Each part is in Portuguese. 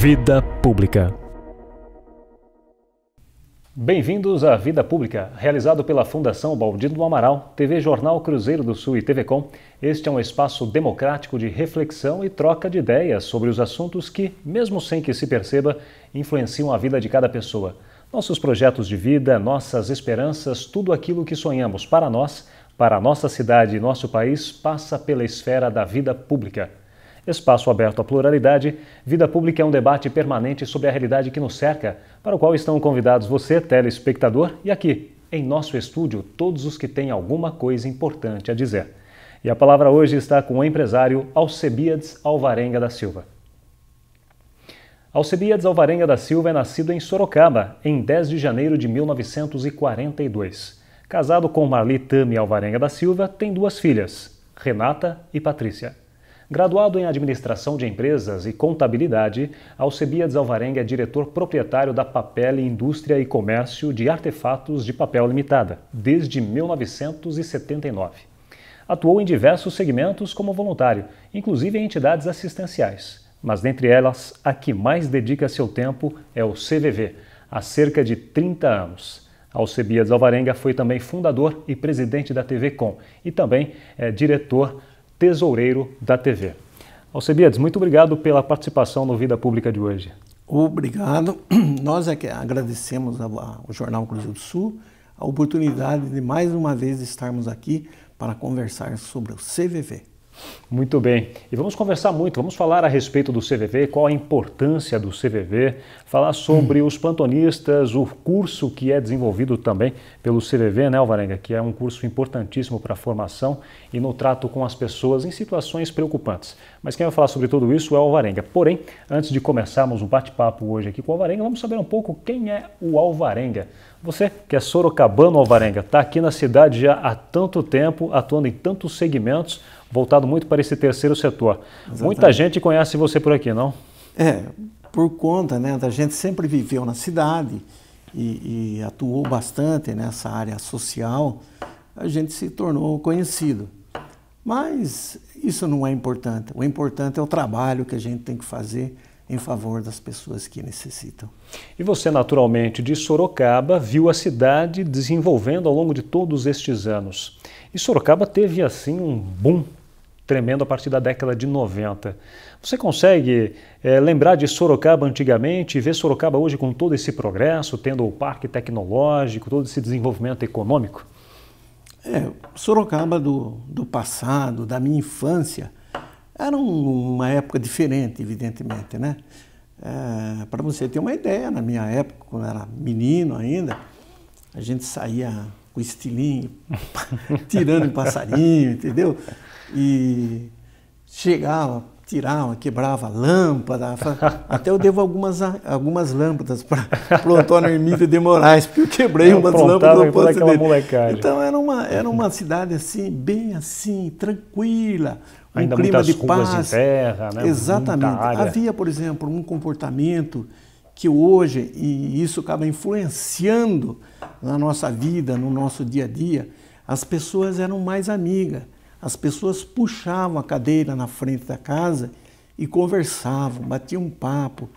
Vida Pública. Bem-vindos à Vida Pública, realizado pela Fundação Baldino do Amaral, TV Jornal Cruzeiro do Sul e TV Com. Este é um espaço democrático de reflexão e troca de ideias sobre os assuntos que, mesmo sem que se perceba, influenciam a vida de cada pessoa. Nossos projetos de vida, nossas esperanças, tudo aquilo que sonhamos para nós, para a nossa cidade e nosso país, passa pela esfera da vida pública. Espaço aberto à pluralidade, Vida Pública é um debate permanente sobre a realidade que nos cerca, para o qual estão convidados você, telespectador, e aqui, em nosso estúdio, todos os que têm alguma coisa importante a dizer. E a palavra hoje está com o empresário Alcebiades Alvarenga da Silva. Alcebiades Alvarenga da Silva é nascido em Sorocaba, em 10 de janeiro de 1942. Casado com Marli Tami Alvarenga da Silva, tem duas filhas, Renata e Patrícia. Graduado em Administração de Empresas e Contabilidade, Alcebiades Alvarenga é diretor proprietário da Papel Indústria e Comércio de Artefatos de Papel Limitada, desde 1979. Atuou em diversos segmentos como voluntário, inclusive em entidades assistenciais. Mas dentre elas, a que mais dedica seu tempo é o CVV, há cerca de 30 anos. Alcebiades Alvarenga foi também fundador e presidente da TV Com e também é diretor tesoureiro da TV. Alcebiades, muito obrigado pela participação no Vida Pública de hoje. Obrigado. Nós é que agradecemos ao Jornal Cruzeiro do Sul a oportunidade de mais uma vez estarmos aqui para conversar sobre o CVV. Muito bem. E vamos conversar muito, vamos falar a respeito do CVV, qual a importância do CVV, falar sobre os plantonistas, o curso que é desenvolvido também pelo CVV, né, Alvarenga, que é um curso importantíssimo para a formação e no trato com as pessoas em situações preocupantes. Mas quem vai falar sobre tudo isso é o Alvarenga. Porém, antes de começarmos o bate-papo hoje aqui com o Alvarenga, vamos saber um pouco quem é o Alvarenga. Você, que é sorocabano, Alvarenga, está aqui na cidade já há tanto tempo, atuando em tantos segmentos, voltado muito para esse terceiro setor. Exatamente. Muita gente conhece você por aqui, não? Por conta, né, da gente sempre viveu na cidade e atuou bastante nessa área social, a gente se tornou conhecido. Mas isso não é importante. O importante é o trabalho que a gente tem que fazer em favor das pessoas que necessitam. E você, naturalmente, de Sorocaba, viu a cidade desenvolvendo ao longo de todos estes anos. E Sorocaba teve, assim, um boom tremendo a partir da década de 90. Você consegue lembrar de Sorocaba antigamente e ver Sorocaba hoje com todo esse progresso, tendo o parque tecnológico, todo esse desenvolvimento econômico? Sorocaba do passado, da minha infância, era uma época diferente, evidentemente, né? Para você ter uma ideia, na minha época, quando eu era menino ainda, a gente saía com estilingue, tirando em passarinho, entendeu? E chegava, tirava, quebrava lâmpada, até eu devo algumas lâmpadas para o Antônio Hermídio de Moraes, porque eu quebrei umas lâmpadas do posto dele. Então era uma cidade assim, bem assim, tranquila, ainda um clima de ruas paz. De terra, né? Exatamente. Havia, por exemplo, um comportamento que hoje, e isso acaba influenciando na nossa vida, no nosso dia a dia, as pessoas eram mais amigas. As pessoas puxavam a cadeira na frente da casa e conversavam, batiam um papo.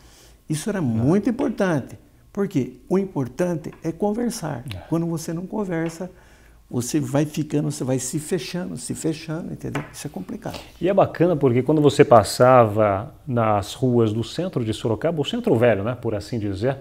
Isso era muito importante, porque o importante é conversar. Quando você não conversa, você vai ficando, você vai se fechando, entendeu? Isso é complicado. E é bacana porque quando você passava nas ruas do centro de Sorocaba, o centro velho, né, por assim dizer,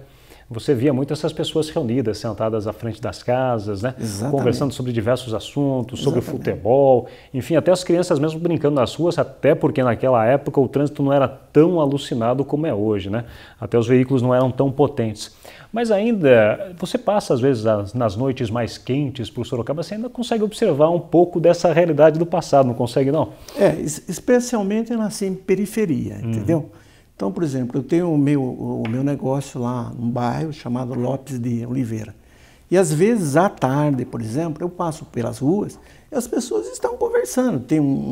você via muito essas pessoas reunidas, sentadas à frente das casas, né? Conversando sobre diversos assuntos, sobre futebol, enfim, até as crianças mesmo brincando nas ruas, até porque naquela época o trânsito não era tão alucinado como é hoje, né? Até os veículos não eram tão potentes. Mas ainda, você passa às vezes nas noites mais quentes por Sorocaba, você ainda consegue observar um pouco dessa realidade do passado, não consegue não? Especialmente eu nasci em periferia, entendeu? Então, por exemplo, eu tenho o meu negócio lá num bairro chamado Lopes de Oliveira. E às vezes, à tarde, por exemplo, eu passo pelas ruas e as pessoas estão conversando.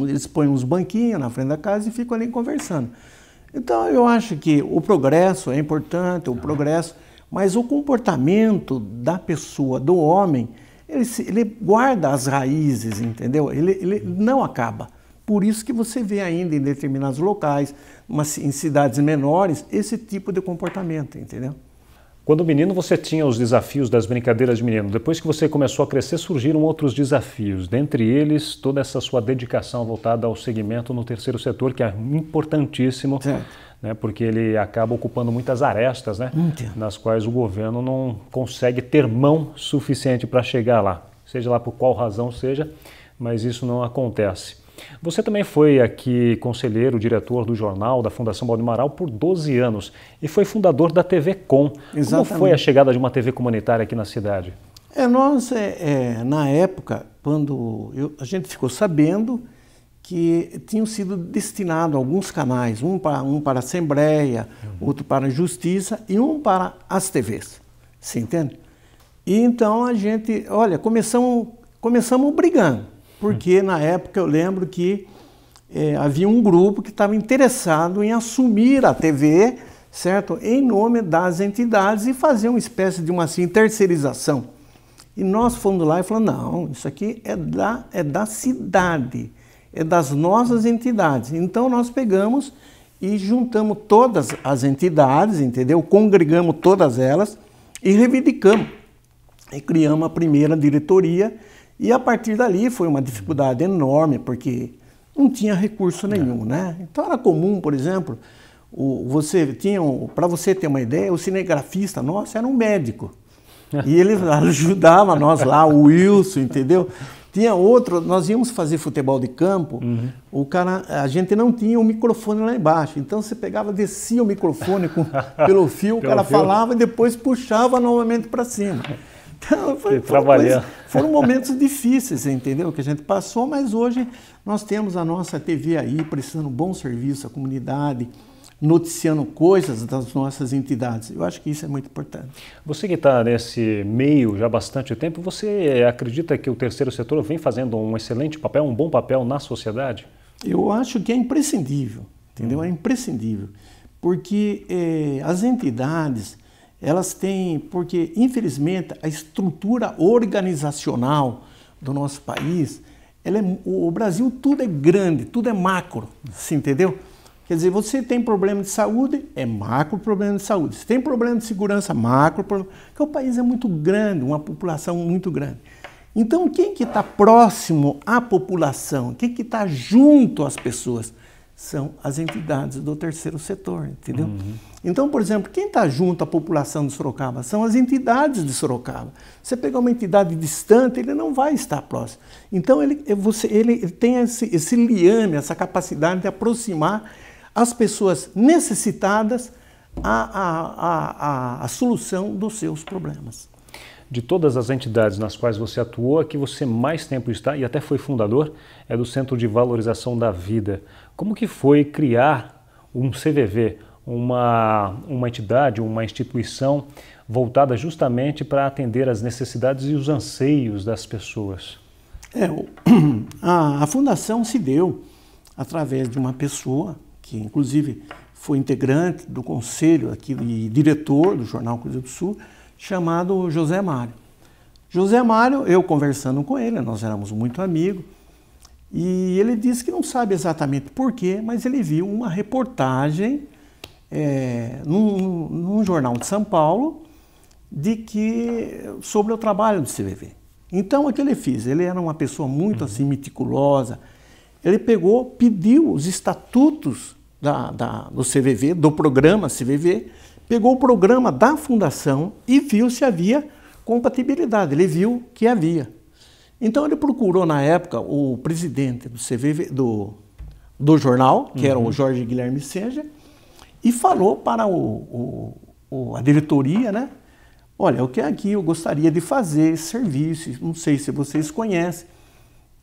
Eles põem uns banquinhos na frente da casa e ficam ali conversando. Então, eu acho que o progresso é importante, mas o comportamento da pessoa, do homem, ele guarda as raízes, entendeu? Ele não acaba. Por isso que você vê ainda em determinados locais, em cidades menores, esse tipo de comportamento, entendeu? Quando menino você tinha os desafios das brincadeiras de menino. Depois que você começou a crescer, surgiram outros desafios. Dentre eles, toda essa sua dedicação voltada ao segmento no terceiro setor, que é importantíssimo, né, porque ele acaba ocupando muitas arestas, né, nas quais o governo não consegue ter mão suficiente para chegar lá. Seja lá por qual razão seja, mas isso não acontece. Você também foi aqui conselheiro, diretor do jornal da Fundação Baldo Amaral por 12 anos e foi fundador da TV Com. Exatamente. Como foi a chegada de uma TV comunitária aqui na cidade? Na época, quando a gente ficou sabendo que tinham sido destinados alguns canais, um para a Assembleia, outro para a Justiça e um para as TVs, você entende? E então a gente, olha, começamos brigando. Porque na época eu lembro que havia um grupo que estava interessado em assumir a TV, certo? Em nome das entidades e fazer uma espécie de uma assim, terceirização. E nós fomos lá e falamos, não, isso aqui é da cidade, é das nossas entidades. Então nós pegamos e juntamos todas as entidades, entendeu? Congregamos todas elas e reivindicamos. E criamos a primeira diretoria. E a partir dali foi uma dificuldade enorme, porque não tinha recurso nenhum, né? Então era comum, por exemplo, para você ter uma ideia, o cinegrafista nosso era um médico. E ele ajudava nós lá, o Wilson, entendeu? Tinha outro, nós íamos fazer futebol de campo, a gente não tinha o microfone lá embaixo. Então você pegava, descia o microfone pelo fio, o cara falava e depois puxava novamente para cima. Então, foram momentos difíceis, entendeu? Que a gente passou, mas hoje nós temos a nossa TV aí, prestando bom serviço à comunidade, noticiando coisas das nossas entidades. Eu acho que isso é muito importante. Você que está nesse meio já há bastante tempo, você acredita que o terceiro setor vem fazendo um excelente papel, um bom papel na sociedade? Eu acho que é imprescindível, entendeu? É imprescindível, porque as entidades... elas têm, porque infelizmente a estrutura organizacional do nosso país, o Brasil tudo é grande, tudo é macro, você entendeu? Quer dizer, você tem problema de saúde, é macro problema de saúde. Se tem problema de segurança, macro problema, porque o país é muito grande, uma população muito grande. Então quem que está próximo à população, quem que está junto às pessoas, são as entidades do terceiro setor, entendeu? Então, por exemplo, quem está junto à população de Sorocaba são as entidades de Sorocaba. Você pegar uma entidade distante, ele não vai estar próximo. Então, ele tem esse liame, essa capacidade de aproximar as pessoas necessitadas à solução dos seus problemas. De todas as entidades nas quais você atuou, a que você mais tempo está e até foi fundador é do Centro de Valorização da Vida. Como que foi criar um CVV, uma entidade, uma instituição voltada justamente para atender as necessidades e os anseios das pessoas? A fundação se deu através de uma pessoa que inclusive foi integrante do conselho aqui e diretor do Jornal Cruzeiro do Sul, chamado José Mário. José Mário, eu conversando com ele, nós éramos muito amigos, e ele disse que não sabe exatamente porquê, mas ele viu uma reportagem num jornal de São Paulo sobre o trabalho do CVV. Então, o que ele fez? Ele era uma pessoa muito assim, meticulosa. Ele pediu os estatutos do CVV, do programa CVV, pegou o programa da fundação e viu se havia compatibilidade. Ele viu que havia. Então ele procurou na época o presidente do CVV, do jornal, que era o Jorge Guilherme Seja, e falou para a diretoria, né? Olha, o que aqui eu gostaria de fazer esse serviço, não sei se vocês conhecem.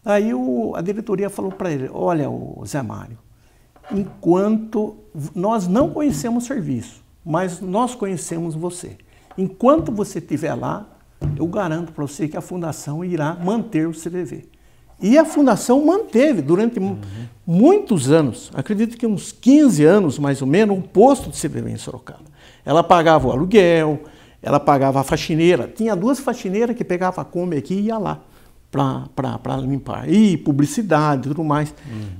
Aí a diretoria falou para ele, olha, Zé Mário, enquanto nós não conhecemos o serviço, mas nós conhecemos você. Enquanto você estiver lá, eu garanto para você que a Fundação irá manter o CVV. E a Fundação manteve durante muitos anos, acredito que uns 15 anos mais ou menos, um posto de CVV em Sorocaba. Ela pagava o aluguel, ela pagava a faxineira. Tinha 2 faxineiras que pegavam a Kombi aqui e ia lá para limpar. E publicidade e tudo mais.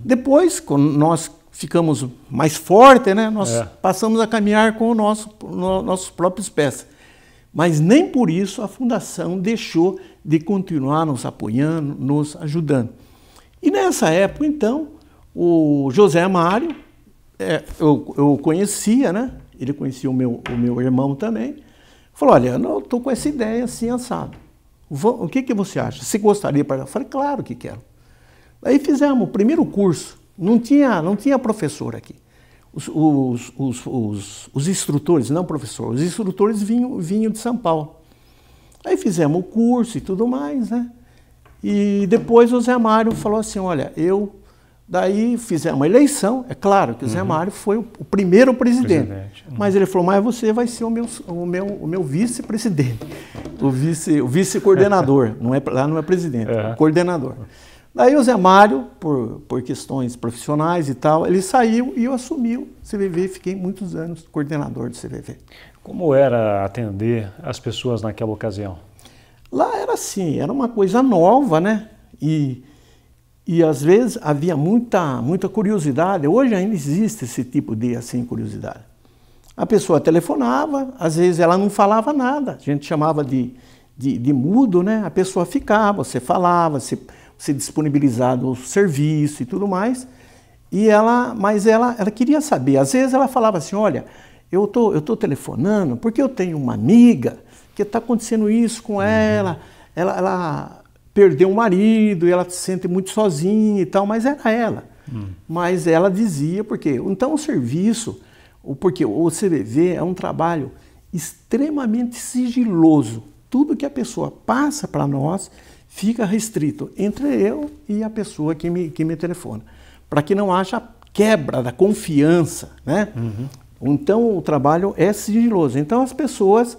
Depois, quando nós ficamos mais fortes, né, nós passamos a caminhar com nossos próprios pés. Mas nem por isso a Fundação deixou de continuar nos apoiando, nos ajudando. E nessa época, então, o José Amário, eu conhecia, né? Ele conhecia o meu irmão também. Falou, olha, eu estou com essa ideia assim, assado. O que você acha? Você gostaria para... Eu falei, claro que quero. Aí fizemos o primeiro curso. Não tinha professor aqui. Os instrutores, não professor, os instrutores vinham de São Paulo. Aí fizemos o curso e tudo mais, né? E depois o Zé Mário falou assim, olha, daí fizemos uma eleição, é claro que o Zé Mário foi o primeiro presidente. Mas ele falou, mas você vai ser o meu vice-presidente, o vice-coordenador, lá não é presidente, é coordenador. Daí o Zé Mário, por questões profissionais e tal, ele saiu e eu assumi o CVV, fiquei muitos anos coordenador do CVV. Como era atender as pessoas naquela ocasião? Lá era assim, era uma coisa nova, né? E às vezes havia muita curiosidade. Hoje ainda existe esse tipo de assim, curiosidade. A pessoa telefonava, às vezes ela não falava nada, a gente chamava de mudo, né? A pessoa ficava, você falava, você disponibilizava o serviço e tudo mais. Mas ela queria saber. Às vezes ela falava assim, olha, eu tô telefonando porque eu tenho uma amiga que está acontecendo isso com ela. Ela perdeu o marido e ela se sente muito sozinha e tal, mas era ela. Mas ela dizia, então o serviço, porque o CVV é um trabalho extremamente sigiloso. Tudo que a pessoa passa para nós fica restrito entre eu e a pessoa que me telefona, para que não haja quebra da confiança, né? Então o trabalho é sigiloso. Então as pessoas,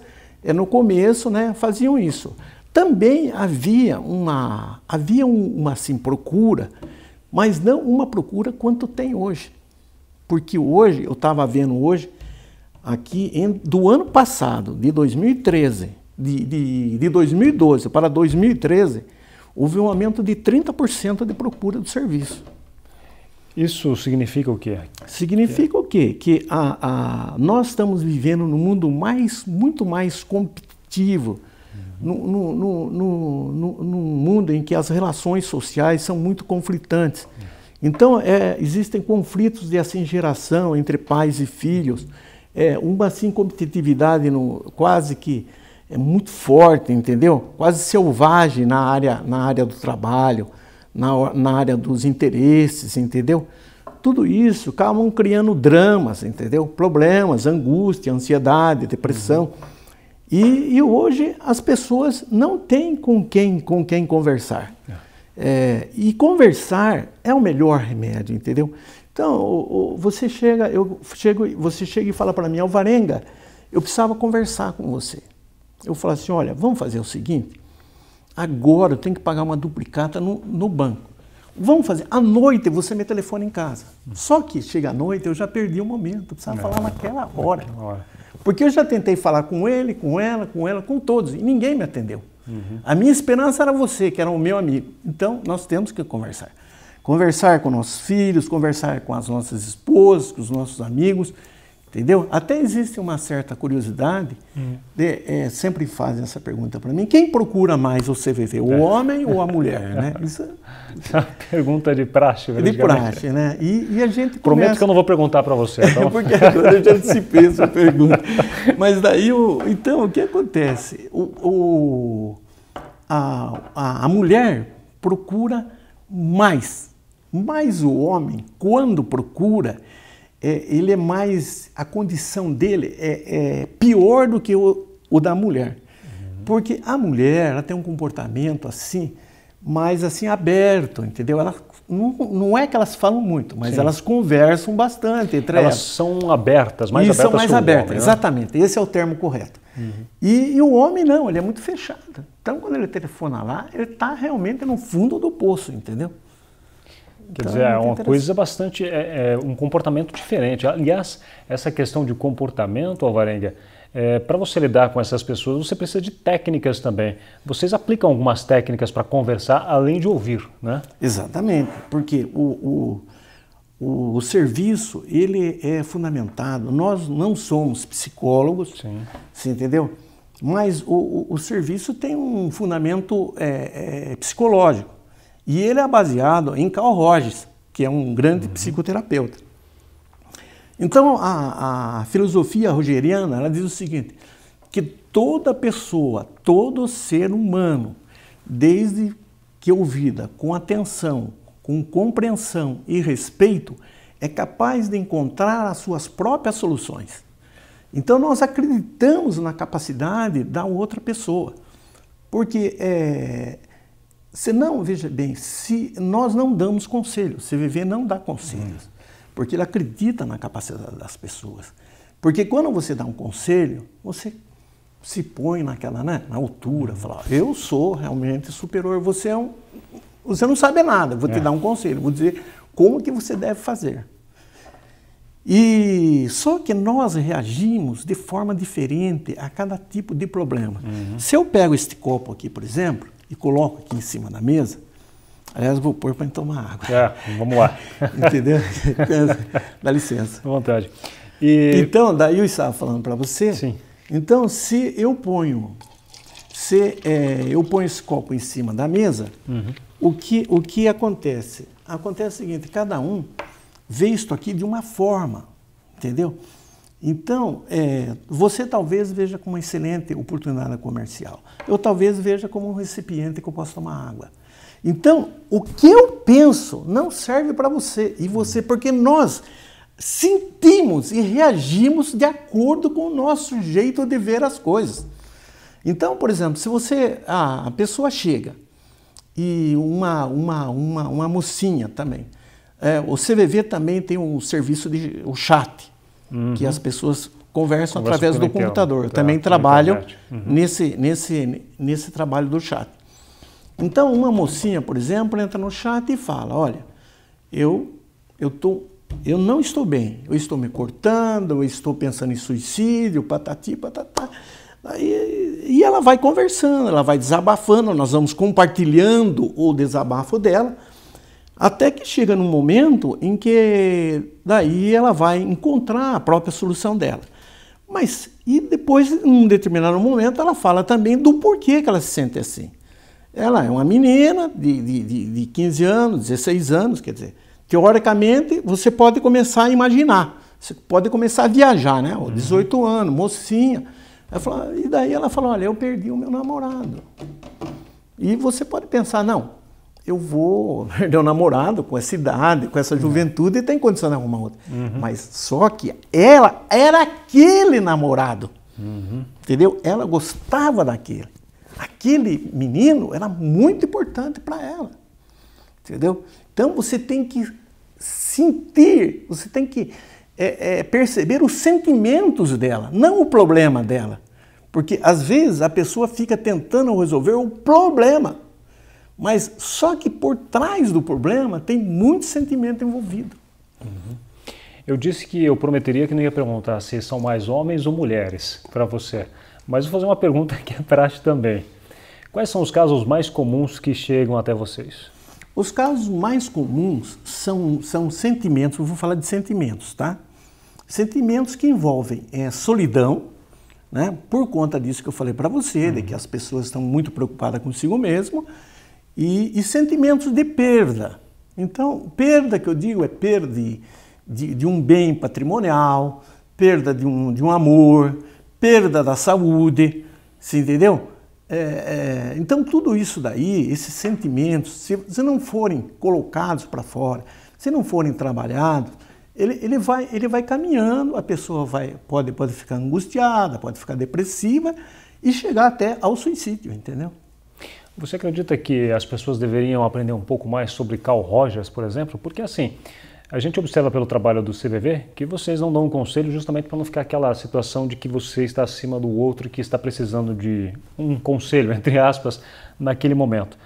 no começo, né, faziam isso. Também havia uma assim, procura, mas não uma procura quanto tem hoje. Porque hoje, eu estava vendo hoje, aqui do ano passado, de 2013, de 2012 para 2013, houve um aumento de 30% de procura do serviço. Isso significa o quê? Significa o quê? Que nós estamos vivendo num mundo muito mais competitivo, num mundo em que as relações sociais são muito conflitantes. Então, existem conflitos de assim, geração entre pais e filhos, uma assim, competitividade quase que muito forte, entendeu? Quase selvagem na área do trabalho, na área dos interesses, entendeu? Tudo isso acabam criando dramas, entendeu? Problemas, angústia, ansiedade, depressão. E hoje as pessoas não têm com quem conversar. E conversar é o melhor remédio, entendeu? Então, você chega e fala para mim, Alvarenga, eu precisava conversar com você. Eu falo assim, olha, vamos fazer o seguinte, agora eu tenho que pagar uma duplicata no banco. Vamos fazer, à noite você me telefona em casa. Só que chega à noite eu já perdi o momento, eu precisava falar naquela hora. Porque eu já tentei falar com ele, com ela, com todos, e ninguém me atendeu. A minha esperança era você, que era o meu amigo. Então, nós temos que conversar. Conversar com nossos filhos, conversar com as nossas esposas, com os nossos amigos, entendeu? Até existe uma certa curiosidade, sempre fazem essa pergunta para mim, quem procura mais o CVV, o homem ou a mulher, né? Isso é uma pergunta de praxe, de praxe, né? E a gente Prometo que eu não vou perguntar para você. Então. Porque agora eu já antecipei essa pergunta. Mas daí, então, o que acontece? A mulher procura mais o homem, quando procura, ele é mais, a condição dele é pior do que o da mulher. Porque a mulher, ela tem um comportamento assim, mais assim aberto, entendeu? Ela, não é que elas falam muito, mas elas conversam bastante entre elas. Elas são abertas, mais abertas. São mais abertas, homem, exatamente, esse é o termo correto. E o homem não, ele é muito fechado. Então, quando ele telefona lá, ele está realmente no fundo do poço, entendeu? Quer dizer, é uma coisa bastante, um comportamento diferente. Aliás, essa questão de comportamento, Alvarenga, Para você lidar com essas pessoas, você precisa de técnicas também. Vocês aplicam algumas técnicas para conversar, além de ouvir, né? Exatamente, porque o serviço, ele é fundamentado. Nós não somos psicólogos, Sim. você entendeu? Mas o serviço tem um fundamento psicológico. E ele é baseado em Carl Rogers, que é um grande psicoterapeuta. Então, a filosofia rogeriana, ela diz o seguinte, que toda pessoa, todo ser humano, desde que ouvida com atenção, com compreensão e respeito, é capaz de encontrar as suas próprias soluções. Então, nós acreditamos na capacidade da outra pessoa. Porque, senão, veja bem, se nós não damos conselhos, CVV não dá conselhos. Porque ele acredita na capacidade das pessoas. Porque quando você dá um conselho, você se põe naquela, né, na altura, fala, eu sou realmente superior, você não sabe nada, vou te dar um conselho, vou dizer como que você deve fazer. E só que nós reagimos de forma diferente a cada tipo de problema. Se eu pego este copo aqui, por exemplo, e coloco aqui em cima da mesa, aliás, eu vou pôr para tomar água. Vamos lá. Entendeu? Dá licença. À vontade. Então, daí eu estava falando para você. Sim. Então, se eu ponho esse copo em cima da mesa, o que acontece? Acontece o seguinte, cada um vê isto aqui de uma forma, entendeu? Então, você talvez veja como uma excelente oportunidade comercial. Eu talvez veja como um recipiente que eu posso tomar água. Então, o que eu penso não serve para você e você, porque nós sentimos e reagimos de acordo com o nosso jeito de ver as coisas. Então, por exemplo, se a pessoa chega e uma mocinha também, o CVV também tem um serviço o chat, que as pessoas conversam através do computador. Eu também trabalho nesse trabalho do chat. Então, uma mocinha, por exemplo, entra no chat e fala, olha, eu não estou bem, eu estou me cortando, eu estou pensando em suicídio, patati, patatá. E ela vai conversando, ela vai desabafando, nós vamos compartilhando o desabafo dela, até que chega num momento em que daí ela vai encontrar a própria solução dela. Mas, e depois, em um determinado momento, ela fala também do porquê que ela se sente assim. Ela é uma menina de 15 anos, 16 anos, quer dizer, teoricamente você pode começar a imaginar, você pode começar a viajar, né? 18 anos, mocinha. E daí ela fala, olha, eu perdi o meu namorado. E você pode pensar, não, eu vou perder o namorado com essa idade, com essa juventude e tem condição de arrumar outro. Mas só que ela era aquele namorado, entendeu? Ela gostava daquele. Aquele menino era muito importante para ela, entendeu? Então você tem que sentir, você tem que perceber os sentimentos dela, não o problema dela. Porque às vezes a pessoa fica tentando resolver o problema, mas só que por trás do problema tem muito sentimento envolvido. Eu disse que eu prometeria que não ia perguntar se são mais homens ou mulheres para você. Mas vou fazer uma pergunta que é prática também. Quais são os casos mais comuns que chegam até vocês? Os casos mais comuns são sentimentos, eu vou falar de sentimentos, tá? Sentimentos que envolvem solidão, né? Por conta disso que eu falei para você, de que as pessoas estão muito preocupadas consigo mesmo, e sentimentos de perda. Então, perda que eu digo é perda de um bem patrimonial, perda de um amor, perda da saúde, você entendeu? Então, tudo isso daí, esses sentimentos, se não forem colocados para fora, se não forem trabalhados, ele vai caminhando, a pessoa pode ficar angustiada, pode ficar depressiva e chegar até ao suicídio, entendeu? Você acredita que as pessoas deveriam aprender um pouco mais sobre Carl Rogers, por exemplo? Porque assim, a gente observa pelo trabalho do CVV que vocês não dão um conselho justamente para não ficar aquela situação de que você está acima do outro e que está precisando de um conselho, entre aspas, naquele momento.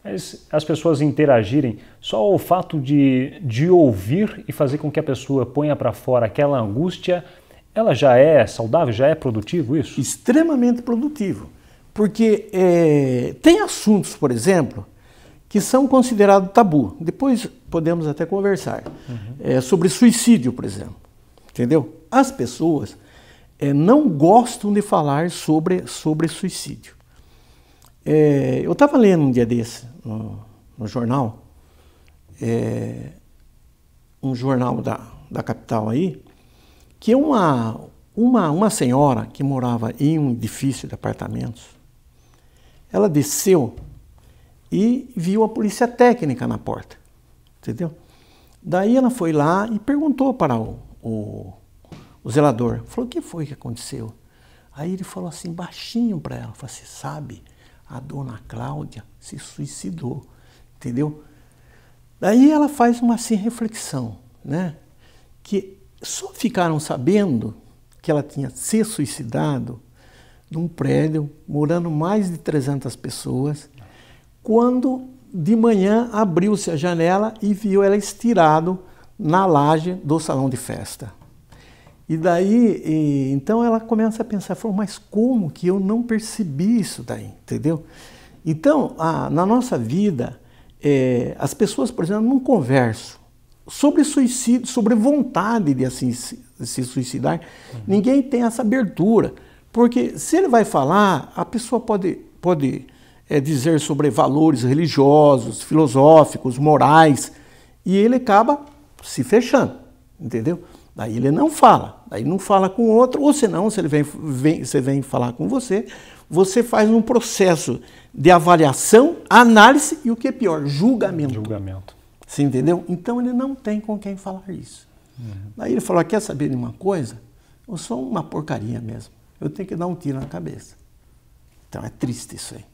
Mas as pessoas interagirem, só o fato de ouvir e fazer com que a pessoa ponha para fora aquela angústia ela já é saudável, já é produtivo isso? Extremamente produtivo. Porque tem assuntos, por exemplo, que são considerados tabu. Depois podemos até conversar. Sobre suicídio, por exemplo. Entendeu? As pessoas não gostam de falar sobre suicídio. Eu estava lendo um dia desse no jornal, um jornal da capital aí, que uma senhora que morava em um edifício de apartamentos, ela desceu e viu a polícia técnica na porta, entendeu? Daí ela foi lá e perguntou para o zelador, falou, o que foi que aconteceu? Aí ele falou assim, baixinho para ela, falou assim, sabe, a dona Cláudia se suicidou, entendeu? Daí ela faz uma assim, reflexão, né? Que só ficaram sabendo que ela tinha se suicidado num prédio, morando mais de 300 pessoas, quando de manhã abriu-se a janela e viu ela estirado na laje do salão de festa. E daí, então ela começa a pensar, falou, mas como que eu não percebi isso daí, entendeu? Então, na nossa vida, as pessoas, por exemplo, não conversam sobre suicídio, sobre vontade de assim, se suicidar. Ninguém tem essa abertura, porque se ele vai falar, a pessoa pode dizer sobre valores religiosos, filosóficos, morais, e ele acaba se fechando, entendeu? Daí ele não fala, daí não fala com o outro, ou senão, se ele vem falar com você, você faz um processo de avaliação, análise e o que é pior, julgamento. Julgamento. Você entendeu? Então ele não tem com quem falar isso. Daí ele falou, quer saber de uma coisa? Eu sou uma porcaria mesmo, eu tenho que dar um tiro na cabeça. Então é triste isso aí.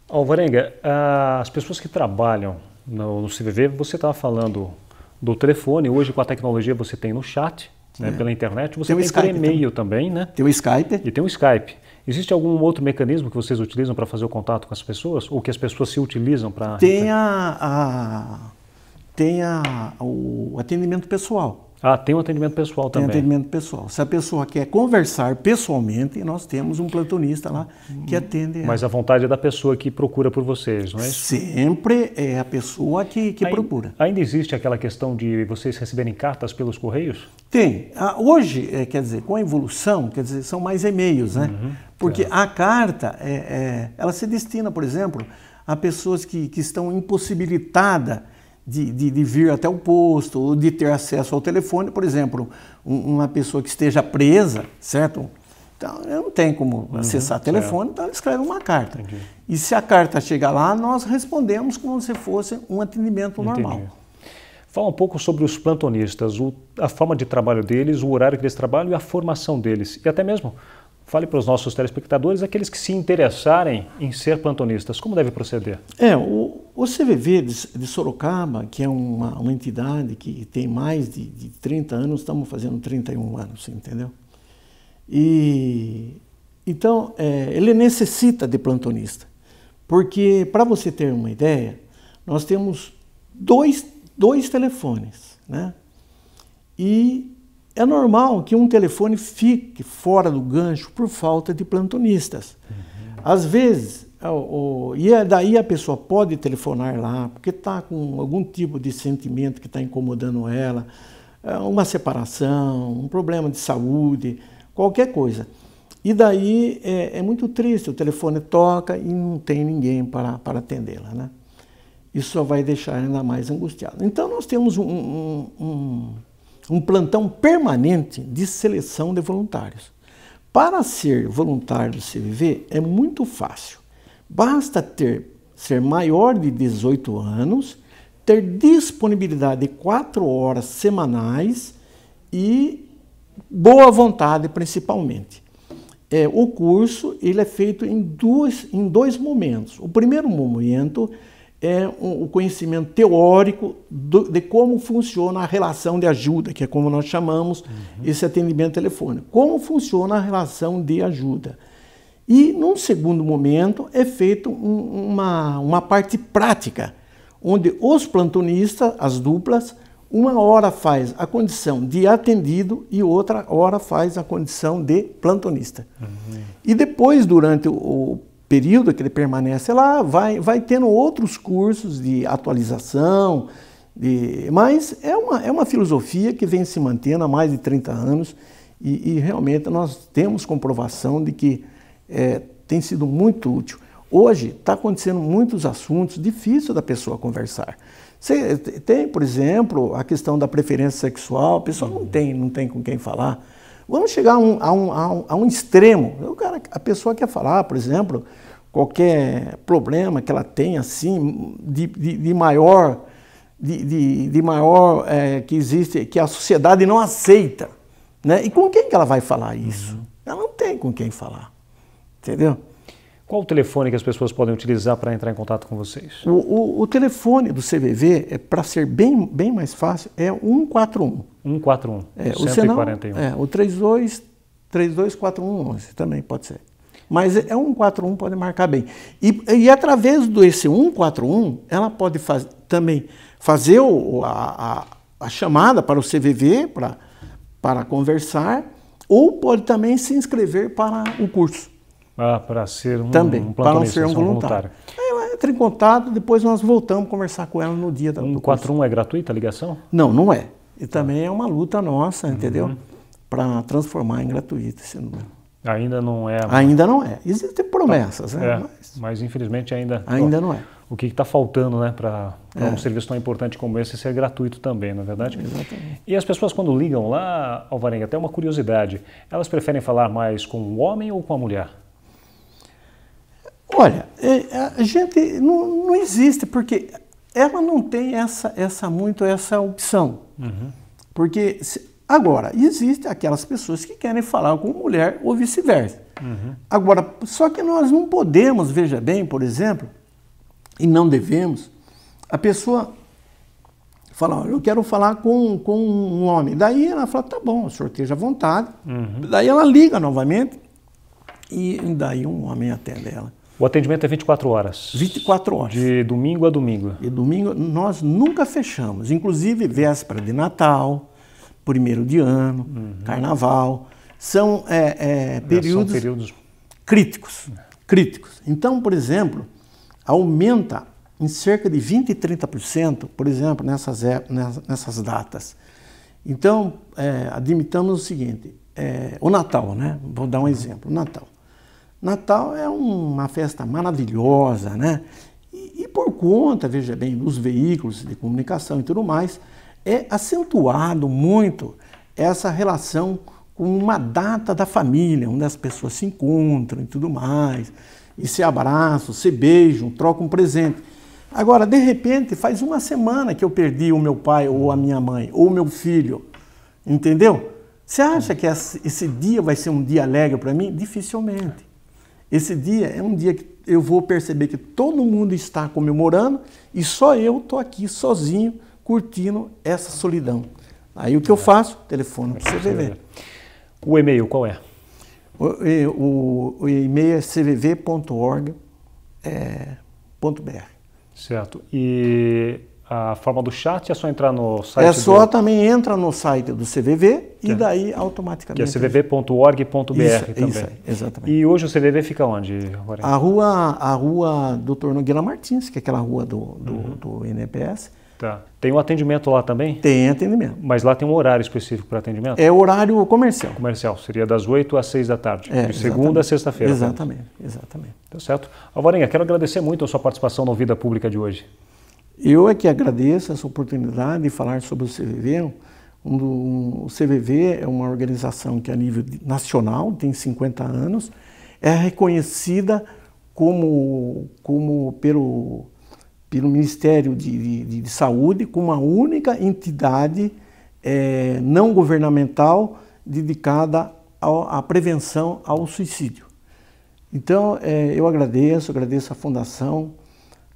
Alvarenga, as pessoas que trabalham no CVV, você estava falando do telefone, hoje com a tecnologia você tem no chat, né, pela internet, você tem por e-mail também, né? Tem o Skype. E tem o Skype. Existe algum outro mecanismo que vocês utilizam para fazer o contato com as pessoas? Ou que as pessoas se utilizam para... Tem o atendimento pessoal. Ah, tem o atendimento pessoal também. Tem atendimento pessoal. Se a pessoa quer conversar pessoalmente, nós temos um plantonista lá que atende. Mas a vontade é da pessoa que procura por vocês, não é isso? Sempre é a pessoa que procura. Ainda existe aquela questão de vocês receberem cartas pelos correios? Tem. Hoje, quer dizer, com a evolução, quer dizer, são mais e-mails, né? Porque a carta, ela se destina, por exemplo, a pessoas que estão impossibilitadas de vir até o posto, ou de ter acesso ao telefone, por exemplo, uma pessoa que esteja presa, certo? Então, não tem como acessar telefone, então ela escreve uma carta. Entendi. E se a carta chegar lá, nós respondemos como se fosse um atendimento normal. Fala um pouco sobre os plantonistas, a forma de trabalho deles, o horário que eles trabalham e a formação deles. E até mesmo, fale para os nossos telespectadores, aqueles que se interessarem em ser plantonistas, como deve proceder? O CVV de Sorocaba, que é uma entidade que tem mais de 30 anos, estamos fazendo 31 anos, entendeu? Então, ele necessita de plantonista, porque, para você ter uma ideia, nós temos dois telefones, né? E é normal que um telefone fique fora do gancho por falta de plantonistas. Às vezes, daí a pessoa pode telefonar lá, porque está com algum tipo de sentimento que está incomodando ela, uma separação, um problema de saúde, qualquer coisa. E daí é muito triste, o telefone toca e não tem ninguém para atendê-la, né? Isso só vai deixar ainda mais angustiado. Então nós temos um plantão permanente de seleção de voluntários. Para ser voluntário do CVV é muito fácil. Basta ser maior de 18 anos, ter disponibilidade de 4 horas semanais e boa vontade principalmente. O curso ele é feito em dois momentos. O primeiro momento é o conhecimento teórico de como funciona a relação de ajuda, que é como nós chamamos esse atendimento telefônico. Como funciona a relação de ajuda. E, num segundo momento, é feito uma parte prática, onde os plantonistas, as duplas, uma hora faz a condição de atendido e outra hora faz a condição de plantonista. E depois, durante o período que ele permanece lá, vai tendo outros cursos de atualização, mas é uma filosofia que vem se mantendo há mais de 30 anos e realmente nós temos comprovação de que tem sido muito útil. Hoje está acontecendo muitos assuntos difíceis da pessoa conversar. Você tem, por exemplo, a questão da preferência sexual, a pessoa não tem com quem falar. Vamos chegar a um extremo. A pessoa quer falar, por exemplo, qualquer problema que ela tenha, assim, de maior que existe, que a sociedade não aceita, né? E com quem que ela vai falar isso? Ela não tem com quem falar, entendeu? Qual o telefone que as pessoas podem utilizar para entrar em contato com vocês? O telefone do CVV, para ser bem mais fácil, é 141. 141, o 141. O 324111 também pode ser. Mas 141 pode marcar bem. E através desse 141, ela pode também fazer a chamada para o CVV, para conversar, ou pode também se inscrever para o curso. Para ser um também, para não ser um voluntário. Aí ela entra em contato, depois nós voltamos a conversar com ela no dia do 141 é gratuita a ligação? Não é. E também é uma luta nossa, entendeu? Para transformar em gratuito esse número. Ainda não é? Ainda não é. Existem promessas, né? Mas infelizmente ainda não é. O que está faltando, né, para um serviço tão importante como esse ser gratuito também, não é verdade? Exatamente. E as pessoas quando ligam lá, Alvarenga, até uma curiosidade, elas preferem falar mais com o homem ou com a mulher? Olha, a gente não existe, porque ela não tem muito essa opção. Porque, agora, existem aquelas pessoas que querem falar com mulher ou vice-versa. Agora, só que nós não podemos, veja bem, por exemplo, e não devemos, a pessoa fala, olha, eu quero falar com um homem. Daí ela fala, tá bom, o senhor esteja à vontade. Daí ela liga novamente e daí um homem atende ela. O atendimento é 24 horas? 24 horas. De domingo a domingo? De domingo nós nunca fechamos, inclusive véspera de Natal, 1º de ano, Carnaval, são períodos críticos. Então, por exemplo, aumenta em cerca de 20% e 30%, por exemplo, nessas datas. Então, admitamos o seguinte, o Natal, né? Vou dar um exemplo, o Natal. Natal é uma festa maravilhosa, né? E por conta, veja bem, dos veículos de comunicação e tudo mais, é acentuado muito essa relação com uma data da família, onde as pessoas se encontram e tudo mais, e se abraçam, se beijam, trocam um presente. Agora, de repente, faz uma semana que eu perdi o meu pai ou a minha mãe, ou o meu filho, entendeu? Você acha que esse dia vai ser um dia alegre para mim? Dificilmente. Esse dia é um dia que eu vou perceber que todo mundo está comemorando e só eu estou aqui sozinho curtindo essa solidão. Aí o que eu faço? Telefono para o CVV. O e-mail qual é? O e-mail é cvv.org.br. Certo. E a forma do chat é só entrar no site também entra no site do CVV e daí automaticamente... Que é cvv.org.br também. Isso, exatamente. E hoje o CVV fica onde? A rua Dr. Nogueira Martins, que é aquela rua do INPS. Tá. Tem um atendimento lá também? Tem atendimento. Mas lá tem um horário específico para atendimento? É horário comercial. Comercial, seria das 8 às 6 da tarde, de segunda a sexta-feira. Exatamente. Tá certo. Alvarenga, quero agradecer muito a sua participação na Vida Pública de hoje. Eu é que agradeço essa oportunidade de falar sobre o CVV. O CVV é uma organização que a nível nacional tem 50 anos, é reconhecida pelo Ministério de Saúde como a única entidade não governamental dedicada à prevenção ao suicídio. Então, eu agradeço à Fundação,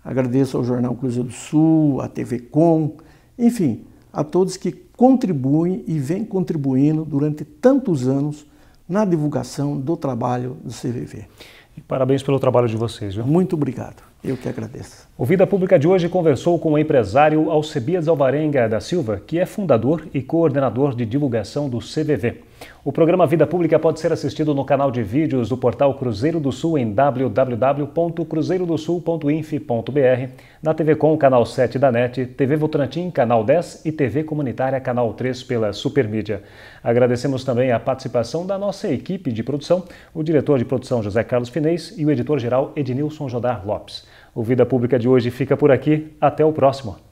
agradeço ao Jornal Cruzeiro do Sul, à TV Com, enfim, a todos que contribuem e vêm contribuindo durante tantos anos na divulgação do trabalho do CVV. E parabéns pelo trabalho de vocês, viu? Muito obrigado. Eu que agradeço. O Vida Pública de hoje conversou com o empresário Alcebiades Alvarenga da Silva, que é fundador e coordenador de divulgação do CVV. O programa Vida Pública pode ser assistido no canal de vídeos do portal Cruzeiro do Sul em www.cruzeirodosul.inf.br, na TV Com, canal 7 da NET, TV Votorantim, canal 10 e TV Comunitária, canal 3 pela Supermídia. Agradecemos também a participação da nossa equipe de produção, o diretor de produção José Carlos Finês e o editor-geral Ednilson Jodar Lopes. O Vida Pública de hoje fica por aqui. Até o próximo.